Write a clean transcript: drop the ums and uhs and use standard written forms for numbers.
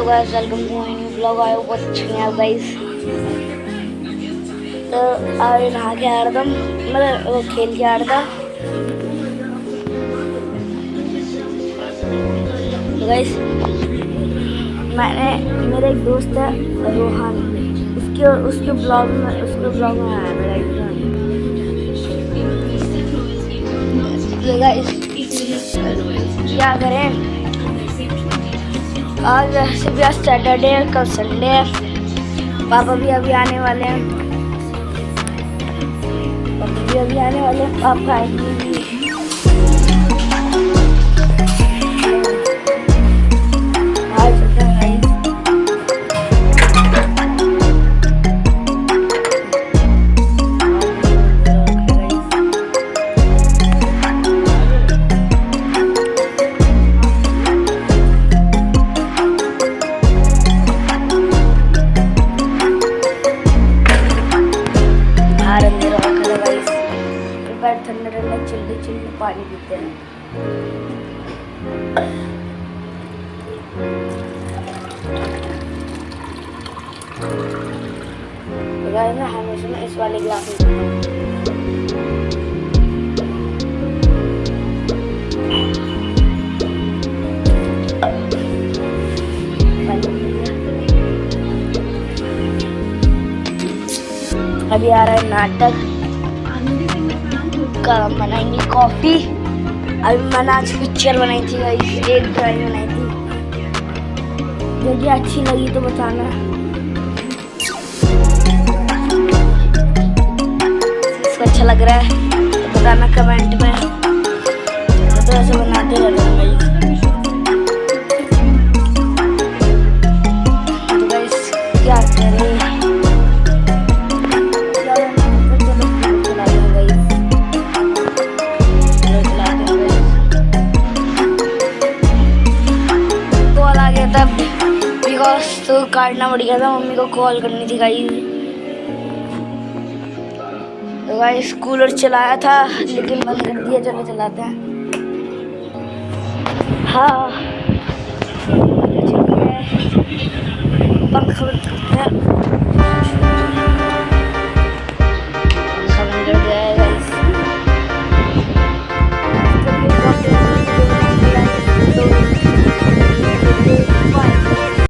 Guys, welcome to my new blog. आए बहुत अच्छे हैं आप गाइस। तो आज नहा के आ रहा था, मतलब वो खेल के आ रहा था। तो गाइस मेरा एक दोस्त है रोहन, उसके ब्लॉग में आया था गाइस। क्या करें, आज वैसे भी आज सैटरडे है, कल संडे है। पापा भी अभी आने वाले हैं, पापा आएंगे। ठंडा ठंडा चिल्ली पानी पीते हैं। मैं हमेशा इस वाले गिलास में अभी आ रहा है नाटक का, बनाएंगे कॉफी। अभी मैंने आज पिक्चर बनाई थी गाइस, एक ड्राइंग बनाई थी। यदि अच्छी लगी तो बताना, इसको अच्छा लग रहा है तो बताना कमेंट में। तो ऐसे बनाते रहते हैं गाइस। तो गाइस क्या करें, तब बिकॉज तो काटना पड़ गया था, मम्मी को कॉल करनी थी गाइस। तो गाइस कूलर चलाया था लेकिन बंद कर दिया, चलो चलाते हैं। हाँ पंखा बंद करते हैं।